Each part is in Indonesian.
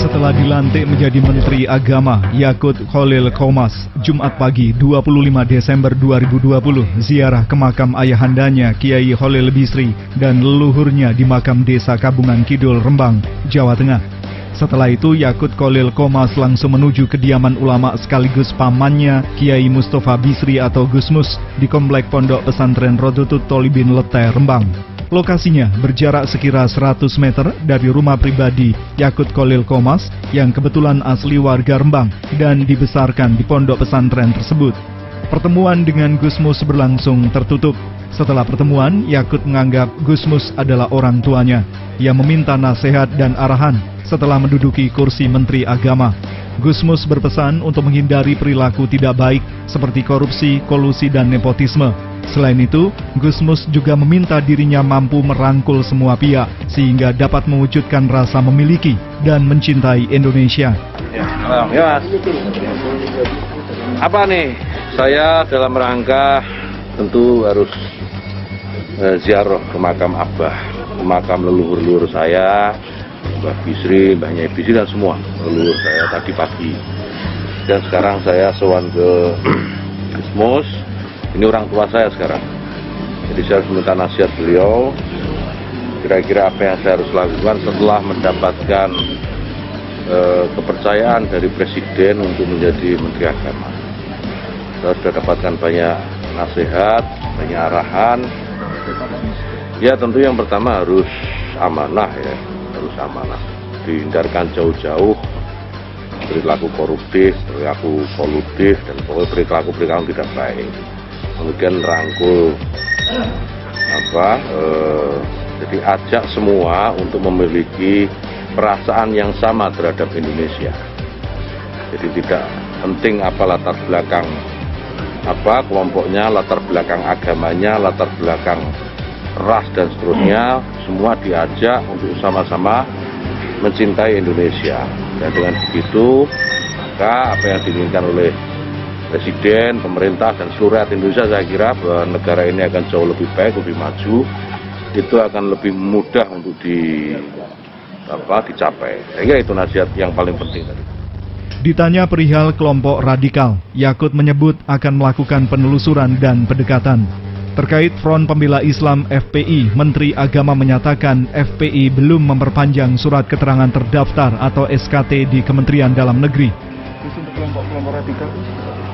Setelah dilantik menjadi Menteri Agama, Yakut Khalil Qomas, Jumat pagi 25 Desember 2020, ziarah ke makam ayahandanya Kiai Khalil Bisri dan leluhurnya di makam Desa Kabungan Kidul, Rembang, Jawa Tengah. Setelah itu, Yakut Khalil Qomas langsung menuju kediaman ulama sekaligus pamannya Kiai Mustafa Bisri atau Gusmus di Komplek Pondok Pesantren Rodotut Tolibin Lete, Rembang. Lokasinya berjarak sekira 100 meter dari rumah pribadi Yakut Khalil Qomas yang kebetulan asli warga Rembang dan dibesarkan di pondok pesantren tersebut. Pertemuan dengan Gusmus berlangsung tertutup. Setelah pertemuan, Yakut menganggap Gusmus adalah orang tuanya. Ia meminta nasihat dan arahan setelah menduduki kursi Menteri Agama. Gusmus berpesan untuk menghindari perilaku tidak baik seperti korupsi, kolusi, dan nepotisme. Selain itu, Gusmus juga meminta dirinya mampu merangkul semua pihak sehingga dapat mewujudkan rasa memiliki dan mencintai Indonesia. Ya, Mas. Apa nih? Saya dalam rangka tentu harus ziarah ke makam Abah, ke makam leluhur-leluhur saya, Mbah Bisri, Mbahnya Bisri dan semua leluhur saya tadi pagi. Dan sekarang saya sowan ke Gusmus. Ini orang tua saya sekarang. Jadi saya harus minta nasihat beliau. Kira-kira apa yang saya harus lakukan setelah mendapatkan kepercayaan dari Presiden untuk menjadi Menteri Agama. Saya sudah dapatkan banyak nasihat, banyak arahan. Ya tentu yang pertama harus amanah ya, harus amanah. Dihindarkan jauh-jauh perilaku koruptif, perilaku kolutif, dan pokoknya perilaku tidak baik. Kemudian rangkul jadi ajak semua untuk memiliki perasaan yang sama terhadap Indonesia. Jadi tidak penting apa latar belakang kelompoknya, latar belakang agamanya, latar belakang ras dan seterusnya, semua diajak untuk sama-sama mencintai Indonesia. Dan dengan begitu maka apa yang diinginkan oleh Presiden, pemerintah, dan seluruh rakyat Indonesia, saya kira bahwa negara ini akan jauh lebih baik, lebih maju, itu akan lebih mudah untuk dicapai. Saya kira itu nasihat yang paling penting tadi. Ditanya perihal kelompok radikal, Yakut menyebut akan melakukan penelusuran dan pendekatan. Terkait Front Pembela Islam FPI, Menteri Agama menyatakan FPI belum memperpanjang surat keterangan terdaftar atau SKT di Kementerian Dalam Negeri. Untuk kelompok radikal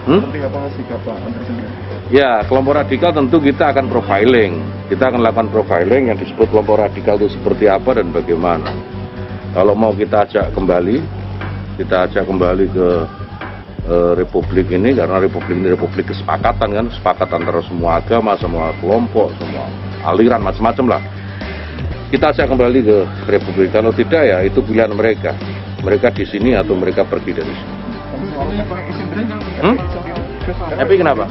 seperti apa sikap Pak Menteri sendiri? Ya, kelompok radikal tentu kita akan profiling. Kita akan lakukan profiling yang disebut kelompok radikal itu seperti apa dan bagaimana. Kalau mau kita ajak kembali ke Republik ini, karena Republik ini Republik kesepakatan kan, kesepakatan antara semua agama, semua kelompok, semua aliran, macam-macam lah. Kita ajak kembali ke Republik. Kalau tidak ya itu pilihan mereka. Mereka di sini atau mereka pergi dari sini. FPI kenapa?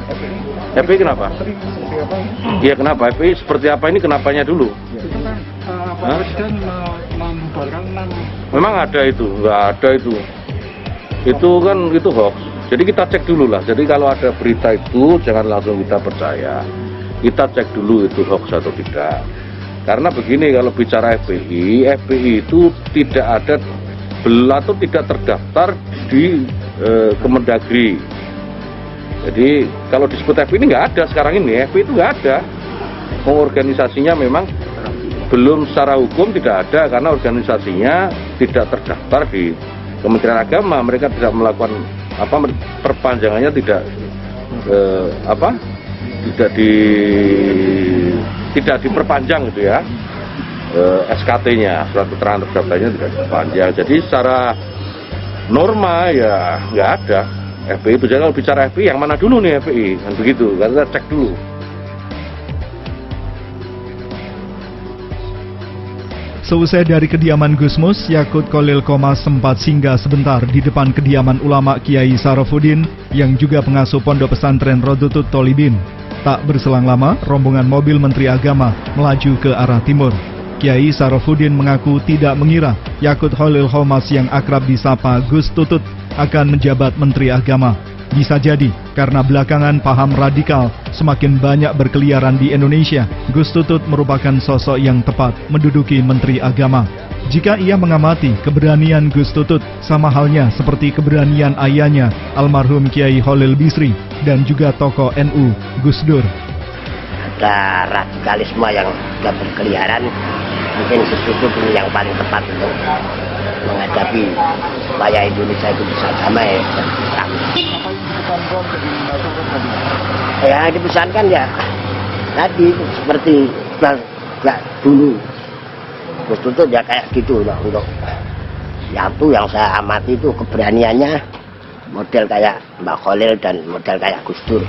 FPI kenapa? Iya kenapa? FPI seperti apa ini kenapanya dulu? Memang ada itu? Nggak ada itu. Itu kan itu hoax. Jadi kita cek dulu lah. Jadi kalau ada berita itu jangan langsung kita percaya. Kita cek dulu itu hoax atau tidak. Karena begini, kalau bicara FPI itu tidak ada atau tidak terdaftar di Kemendagri. Jadi kalau disebut FPI ini nggak ada sekarang ini, FPI itu nggak ada. Organisasinya memang belum secara hukum tidak ada karena organisasinya tidak terdaftar di Kementerian Agama. Mereka tidak melakukan perpanjangannya tidak diperpanjang gitu ya. SKT-nya, surat keterangan terdaftarnya tidak diperpanjang. Jadi secara norma ya nggak ada FPI itu. Jadi kalau bicara FPI yang mana dulu nih FPI kan begitu, kita cek dulu. Seusai dari kediaman Gusmus, Yakut Khalil Qomas sempat singgah sebentar di depan kediaman ulama Kiai Sarafuddin yang juga pengasuh pondok pesantren Rodotut Tolibin. Tak berselang lama, rombongan mobil Menteri Agama melaju ke arah timur. Kiai Sarafuddin mengaku tidak mengira Yakut Khalil Qomas yang akrab disapa Gus Tutut akan menjabat Menteri Agama. Bisa jadi karena belakangan paham radikal semakin banyak berkeliaran di Indonesia, Gus Tutut merupakan sosok yang tepat menduduki Menteri Agama. Jika ia mengamati keberanian Gus Tutut sama halnya seperti keberanian ayahnya almarhum Kiai Kholil Bisri dan juga tokoh NU Gus Dur. Ada radikalisme yang sudah berkeliaran, mungkin Gus Tutut yang paling tepat untuk menghadapi supaya Indonesia itu bisa damai dan ya dipesankan ya tadi seperti dulu Gus Tutut ya kayak gitu loh. Untuk yang saya amati itu keberaniannya model kayak Mbak Kholil dan model kayak Gus Dur.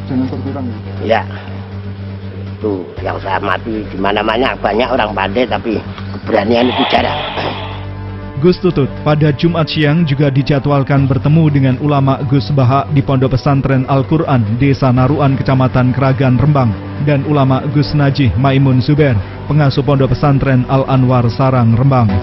Jangan terkurang. Ya itu yang saya amati. Di mana-mana banyak orang pandai tapi keberanian itu jarang. Gus Tutut pada Jumat siang juga dijadwalkan bertemu dengan ulama Gus Baha di Pondok Pesantren Al-Quran Desa Naruan Kecamatan Kragan Rembang dan ulama Gus Najih Maimun Zubair, pengasuh Pondok Pesantren Al-Anwar Sarang Rembang.